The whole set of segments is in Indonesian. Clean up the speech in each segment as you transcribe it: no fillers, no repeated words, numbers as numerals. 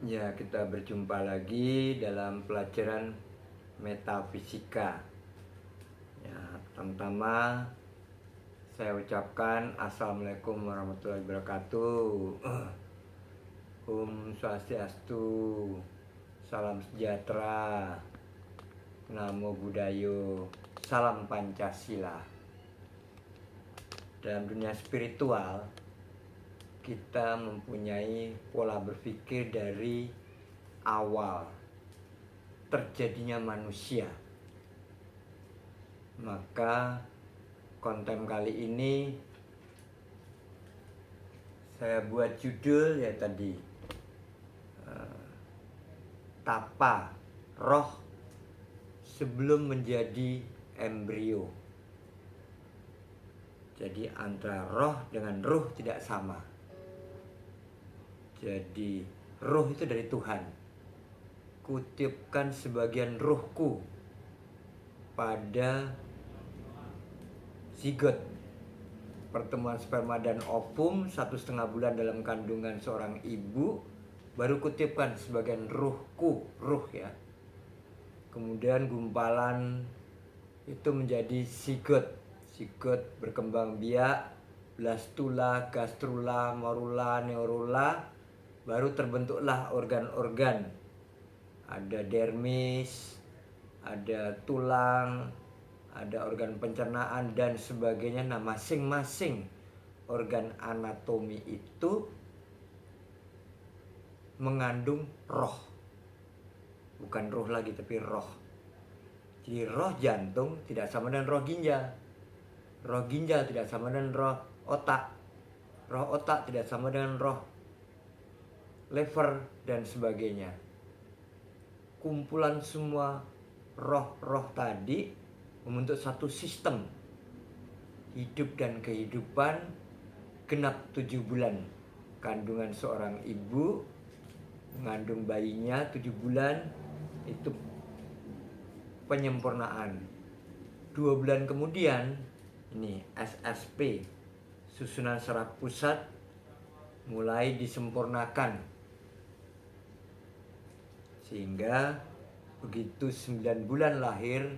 Ya, kita berjumpa lagi dalam pelajaran metafisika. Ya, pertama saya ucapkan Assalamualaikum warahmatullahi wabarakatuh. Om Swastiastu, salam sejahtera, Namo Buddhayo, salam Pancasila. Dalam dunia spiritual, kita mempunyai pola berpikir dari awal terjadinya manusia. Maka konten kali ini saya buat judul ya tadi, tapa roh sebelum menjadi embrio. Jadi antara roh dengan ruh tidak sama. Jadi ruh itu dari Tuhan. Kutipkan sebagian ruhku pada zigot, pertemuan sperma dan ovum 1,5 bulan dalam kandungan seorang ibu, baru kutipkan sebagian ruhku, ruh ya. Kemudian gumpalan itu menjadi zigot, zigot berkembang biak, blastula, gastrula, morula, neurula, baru terbentuklah organ-organ. Ada dermis, ada tulang, ada organ pencernaan dan sebagainya. Nah, masing-masing organ anatomi itu mengandung roh. Bukan roh lagi, tapi roh. Jadi roh jantung tidak sama dengan roh ginjal. Roh ginjal tidak sama dengan roh otak. Roh otak tidak sama dengan roh liver dan sebagainya. Kumpulan semua roh-roh tadi membentuk satu sistem hidup dan kehidupan genap 7 bulan. Kandungan seorang ibu mengandung bayinya 7 bulan itu penyempurnaan. 2 bulan kemudian ini SSP, susunan saraf pusat, mulai disempurnakan. Sehingga begitu 9 bulan lahir,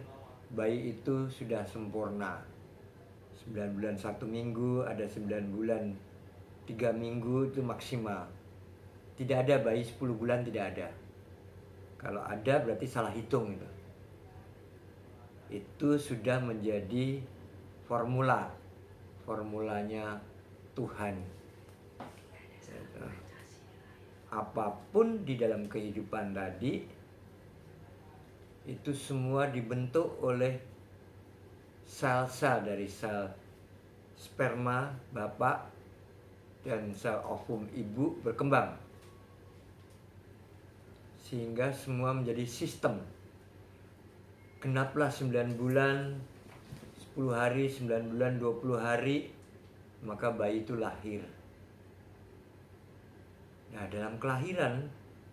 bayi itu sudah sempurna. 9 bulan 1 minggu, ada 9 bulan 3 minggu itu maksimal. Tidak ada bayi 10 bulan, tidak ada. Kalau ada berarti salah hitung itu. Itu sudah menjadi formulanya Tuhan. Apapun di dalam kehidupan tadi itu semua dibentuk oleh sel-sel, dari sel sperma bapak dan sel ovum ibu berkembang, sehingga semua menjadi sistem. Genaplah 9 bulan 10 hari, 9 bulan 20 hari, maka bayi itu lahir. Nah, dalam kelahiran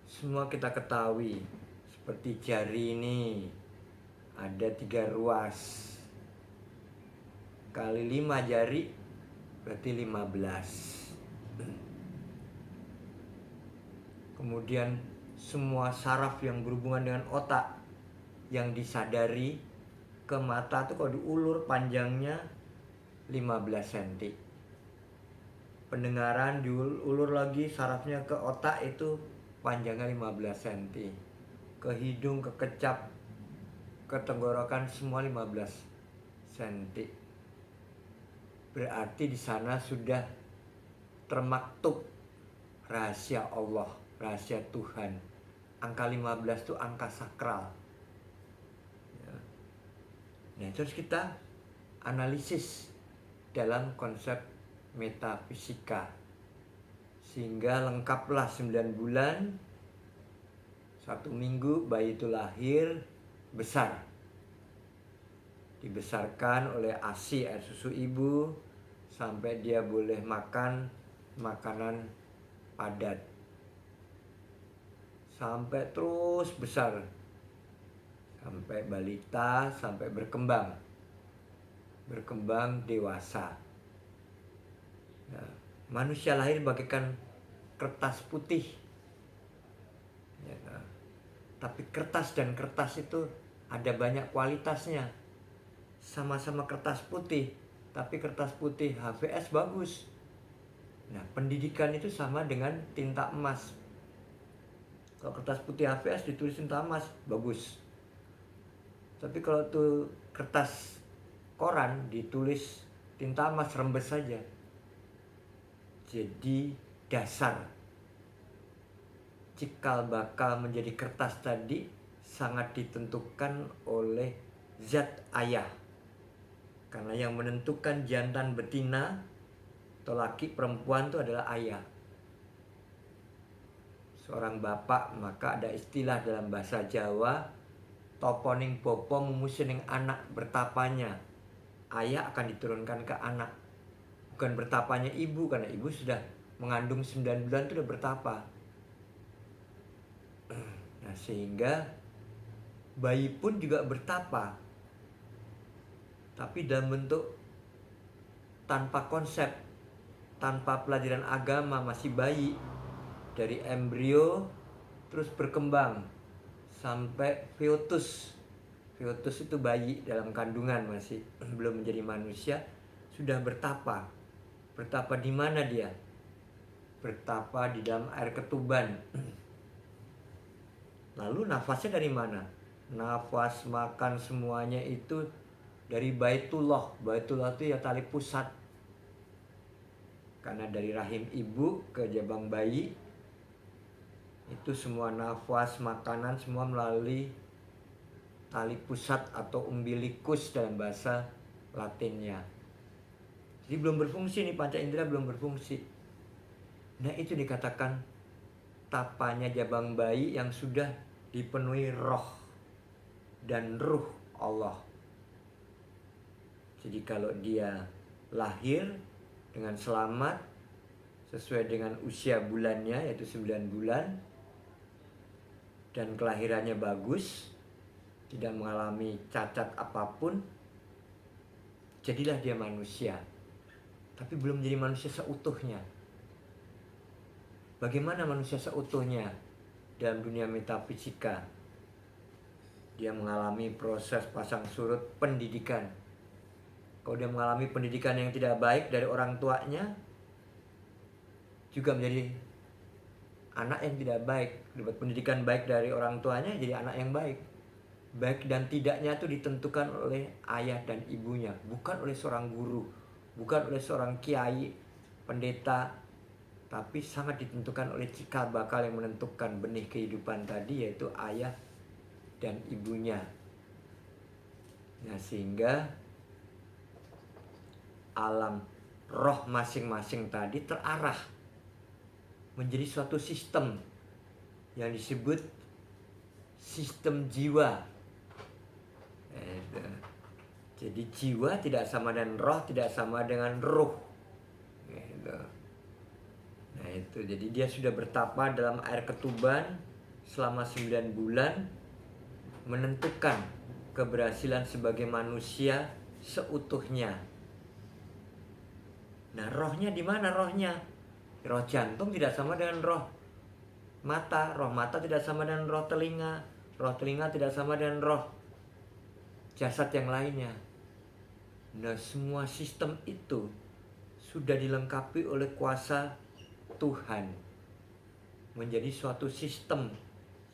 semua kita ketahui, seperti jari ini ada 3 ruas, kali 5 jari berarti 15. Kemudian semua saraf yang berhubungan dengan otak yang disadari ke mata itu kalau diulur panjangnya 15 cm. Pendengaran diulur lagi sarafnya ke otak itu panjangnya 15 cm. Ke hidung, ke kecap, ke tenggorokan semua 15 cm. Berarti di sana sudah termaktub rahasia Allah, rahasia Tuhan. Angka 15 itu angka sakral. Nah, terus kita analisis dalam konsep metafisika, sehingga lengkaplah 9 bulan 1 minggu bayi itu lahir, besar, dibesarkan oleh ASI, air susu ibu, sampai dia boleh makan makanan padat, sampai terus besar, sampai balita, sampai berkembang dewasa. Nah, manusia lahir bagaikan kertas putih, Tapi kertas dan kertas itu ada banyak kualitasnya. Sama-sama kertas putih, tapi kertas putih HVS bagus. Nah, pendidikan itu sama dengan tinta emas. Kalau kertas putih HVS ditulis tinta emas, bagus. Tapi kalau tuh kertas koran ditulis tinta emas, rembes saja. Jadi dasar cikal bakal menjadi kertas tadi sangat ditentukan oleh zat ayah. Karena yang menentukan jantan betina atau laki perempuan itu adalah ayah. Seorang bapak, maka ada istilah dalam bahasa Jawa, toponing bopo mumusuning anak bertapanya. Ayah akan diturunkan ke anak. Bukan bertapanya ibu, karena ibu sudah mengandung 9 bulan itu sudah bertapa. Nah, sehingga bayi pun juga bertapa, tapi dalam bentuk tanpa konsep, tanpa pelajaran agama, masih bayi. Dari embrio terus berkembang sampai fetus. Fetus itu bayi dalam kandungan, masih belum menjadi manusia, sudah bertapa. Bertapa di mana dia? Bertapa di dalam air ketuban. Lalu nafasnya dari mana? Nafas, makan, semuanya itu dari Baitullah. Baitullah itu ya tali pusat. Karena dari rahim ibu ke jabang bayi, itu semua nafas, makanan, semua melalui tali pusat atau umbilikus dalam bahasa Latinnya. Jadi belum berfungsi nih, panca indera belum berfungsi. Nah, itu dikatakan tapanya jabang bayi yang sudah dipenuhi roh dan ruh Allah. Jadi kalau dia lahir dengan selamat sesuai dengan usia bulannya, yaitu 9 bulan, dan kelahirannya bagus, tidak mengalami cacat apapun, jadilah dia manusia. Tapi belum menjadi manusia seutuhnya. Bagaimana manusia seutuhnya? Dalam dunia metafisika, dia mengalami proses pasang surut pendidikan. Kalau dia mengalami pendidikan yang tidak baik dari orang tuanya, juga menjadi anak yang tidak baik. Dapat pendidikan baik dari orang tuanya, jadi anak yang baik. Baik dan tidaknya itu ditentukan oleh ayah dan ibunya, bukan oleh seorang guru, bukan oleh seorang kiai, pendeta, tapi sangat ditentukan oleh cikal bakal yang menentukan benih kehidupan tadi, yaitu ayah dan ibunya. Nah, sehingga alam roh masing-masing tadi terarah menjadi suatu sistem yang disebut sistem jiwa. Jadi jiwa tidak sama dengan roh, tidak sama dengan ruh. Nah, itu jadi dia sudah bertapa dalam air ketuban selama 9 bulan, menentukan keberhasilan sebagai manusia seutuhnya. Nah, rohnya di mana rohnya? Roh jantung tidak sama dengan roh mata. Roh mata tidak sama dengan roh telinga. Roh telinga tidak sama dengan roh jasad yang lainnya. Nah, semua sistem itu sudah dilengkapi oleh kuasa Tuhan menjadi suatu sistem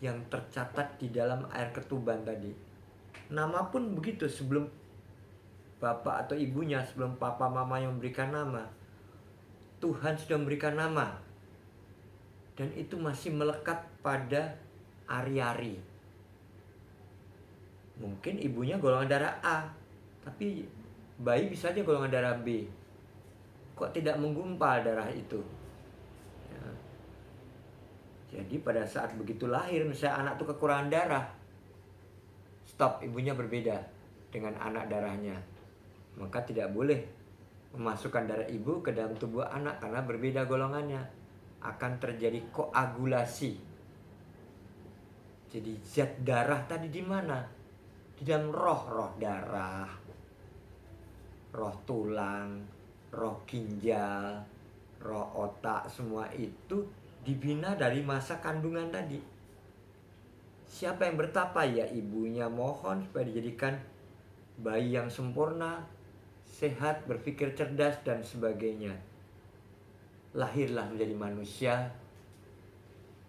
yang tercatat di dalam air ketuban tadi. Nama pun begitu, sebelum bapak atau ibunya, sebelum papa mama yang memberikan nama, Tuhan sudah memberikan nama. Dan itu masih melekat pada ari-ari. Mungkin ibunya golongan darah A, tapi bayi bisa aja golongan darah B. Kok tidak menggumpal darah itu? Ya. Jadi pada saat begitu lahir, misalnya anak itu kekurangan darah, stop, ibunya berbeda dengan anak darahnya. Maka tidak boleh memasukkan darah ibu ke dalam tubuh anak karena berbeda golongannya. Akan terjadi koagulasi. Jadi zat darah tadi di mana? Di dalam roh darah, roh tulang, roh ginjal, roh otak, semua itu dibina dari masa kandungan tadi. Siapa yang bertapa? Ya ibunya. Mohon supaya dijadikan bayi yang sempurna, sehat, berpikir cerdas, dan sebagainya. Lahirlah menjadi manusia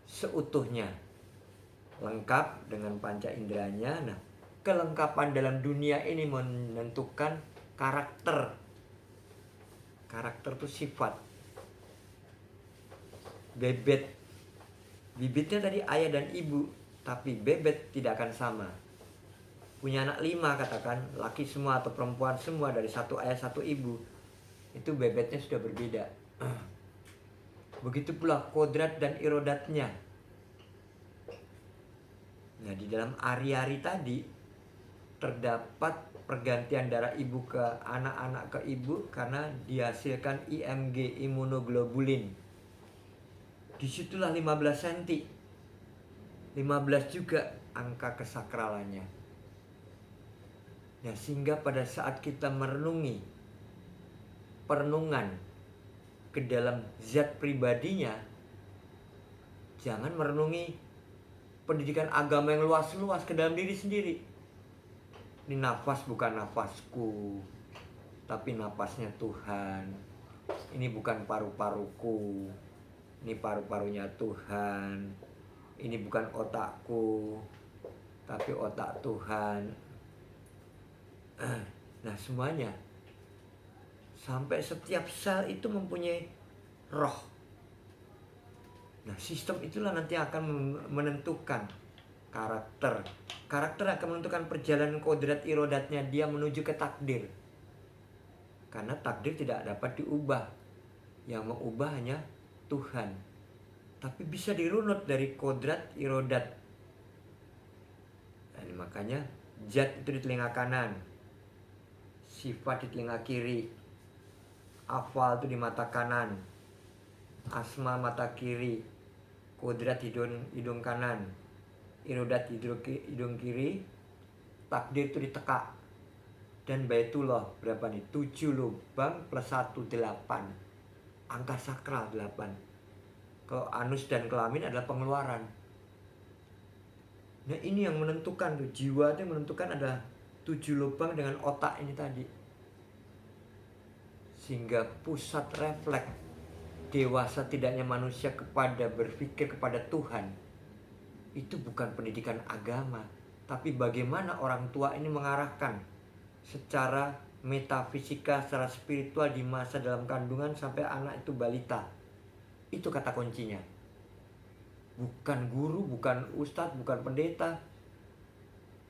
seutuhnya, lengkap dengan panca inderanya. Nah, kelengkapan dalam dunia ini menentukan karakter. Karakter itu sifat. Bibitnya tadi ayah dan ibu, tapi bebet tidak akan sama. Punya anak 5 katakan, laki semua atau perempuan semua dari satu ayah satu ibu, itu bebetnya sudah berbeda. Begitu pula kodrat dan irodatnya. Nah, di dalam ari-ari tadi terdapat pergantian darah ibu ke anak-anak ke ibu karena dihasilkan IMG, imunoglobulin. Disitulah 15 cm. 15 juga angka kesakralannya. Nah, sehingga pada saat kita merenungi perenungan ke dalam zat pribadinya, jangan merenungi pendidikan agama yang luas-luas ke dalam diri sendiri. Ini nafas bukan nafasku, tapi nafasnya Tuhan. Ini bukan paru-paruku, ini paru-parunya Tuhan. Ini bukan otakku, tapi otak Tuhan. Nah, semuanya sampai setiap sel itu mempunyai roh. Nah, sistem itulah nanti akan menentukan karakter. Karakter akan menentukan perjalanan kodrat irodatnya dia menuju ke takdir. Karena takdir tidak dapat diubah. Yang mengubah hanya Tuhan. Tapi bisa dirunut dari kodrat irodat. Nah, makanya zat itu di telinga kanan, sifat di telinga kiri, afal itu di mata kanan, asma mata kiri, kodrat hidung kanan, irodat hidung kiri, takdir itu di tekak. Dan baitullah berapa nih? 7 lubang plus 1, 8. Angka sakral 8. Kalau anus dan kelamin adalah pengeluaran. Nah, ini yang menentukan tuh, jiwa itu menentukan ada 7 lubang dengan otak ini tadi. Sehingga pusat refleks dewasa tidaknya manusia kepada berpikir kepada Tuhan itu bukan pendidikan agama, tapi bagaimana orang tua ini mengarahkan secara metafisika, secara spiritual di masa dalam kandungan sampai anak itu balita. Itu kata kuncinya. Bukan guru, bukan ustadz, bukan pendeta,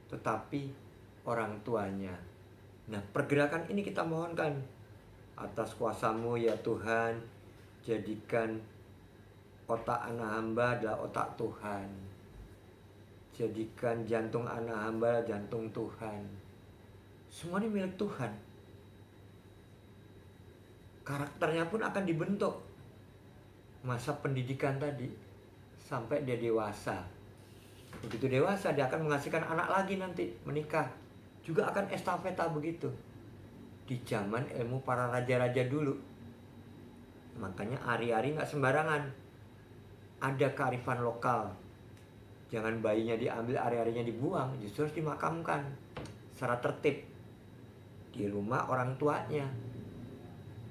tetapi orang tuanya. Nah, pergerakan ini kita mohonkan atas kuasa-Mu ya Tuhan, jadikan otak anak hamba adalah otak Tuhan. Jadikan jantung anak hamba jantung Tuhan. Semua ini milik Tuhan. Karakternya pun akan dibentuk masa pendidikan tadi sampai dia dewasa. Begitu dewasa dia akan menghasilkan anak lagi nanti, menikah. Juga akan estafeta begitu. Di zaman ilmu para raja-raja dulu. Makanya ari-ari gak sembarangan. Ada kearifan lokal. Jangan bayinya diambil, ari-arinya dibuang. Justru harus dimakamkan secara tertib di rumah orang tuanya.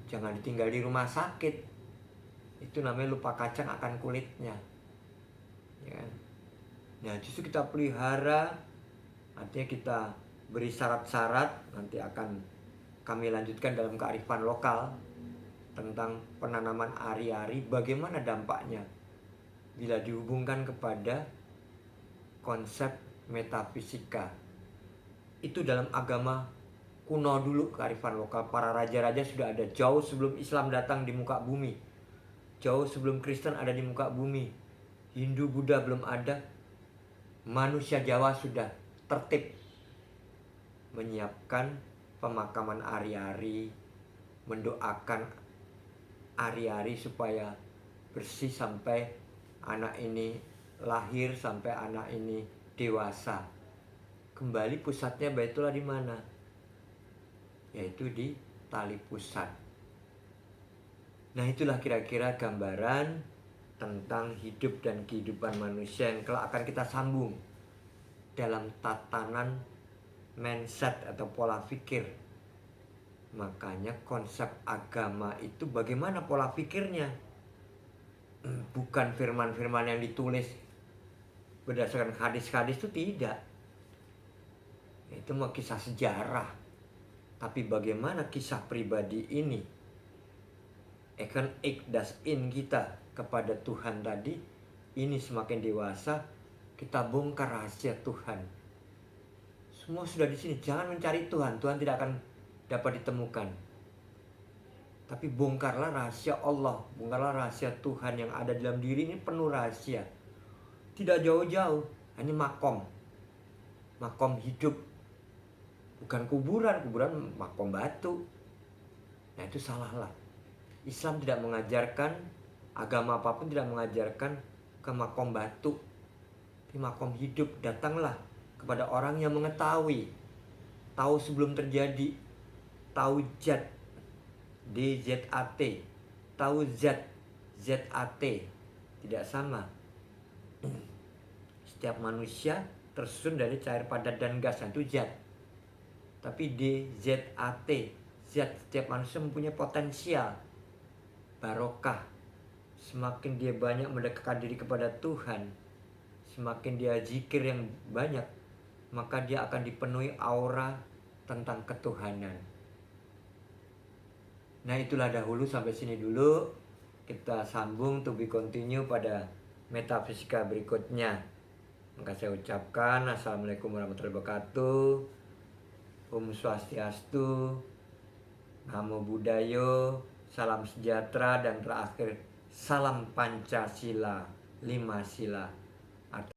Jangan ditinggal di rumah sakit. Itu namanya lupa kacang akan kulitnya. Ya. Nah, justru kita pelihara, artinya kita beri syarat-syarat, nanti akan kami lanjutkan dalam kearifan lokal tentang penanaman ari-ari, bagaimana dampaknya bila dihubungkan kepada konsep metafisika. Itu dalam agama kuno dulu, kearifan lokal. Para raja-raja sudah ada jauh sebelum Islam datang di muka bumi. Jauh sebelum Kristen ada di muka bumi. Hindu, Buddha belum ada. Manusia Jawa sudah tertib menyiapkan pemakaman ari-ari, mendoakan ari-ari supaya bersih sampai anak ini lahir, sampai anak ini dewasa. Kembali pusatnya baitullah di mana? Yaitu di tali pusat. Nah, itulah kira-kira gambaran tentang hidup dan kehidupan manusia yang kelak akan kita sambung dalam tatanan mindset atau pola pikir. Makanya konsep agama itu bagaimana pola pikirnya, bukan firman-firman yang ditulis berdasarkan hadis-hadis, itu tidak. Itu mau kisah sejarah. Tapi bagaimana kisah pribadi ini akan ikdasin kita kepada Tuhan tadi, ini semakin dewasa kita bongkar rahasia Tuhan. Semua sudah di sini. Jangan mencari Tuhan. Tuhan tidak akan dapat ditemukan. Tapi bongkarlah rahasia Allah, bongkarlah rahasia Tuhan yang ada dalam diri ini, penuh rahasia. Tidak jauh-jauh, hanya makom hidup. Bukan kuburan makom batu. Nah itu salah lah. Islam tidak mengajarkan, agama apapun tidak mengajarkan ke makom batu. Di makom hidup, datanglah kepada orang yang mengetahui, tahu sebelum terjadi, tahu zat, DZAT, tahu zat, ZAT, tidak sama. Setiap manusia tersusun dari cair padat dan gas, itu zat. Tapi DZAT, zat, setiap manusia mempunyai potensial barokah. Semakin dia banyak mendekatkan diri kepada Tuhan, semakin dia zikir yang banyak, maka dia akan dipenuhi aura tentang ketuhanan. Nah itulah dahulu, sampai sini dulu. Kita sambung to be continue pada metafisika berikutnya. Maka saya ucapkan Assalamualaikum warahmatullahi wabarakatuh. Om Swastiastu, Namo Buddhaya, salam sejahtera, dan terakhir salam Pancasila, 5 sila.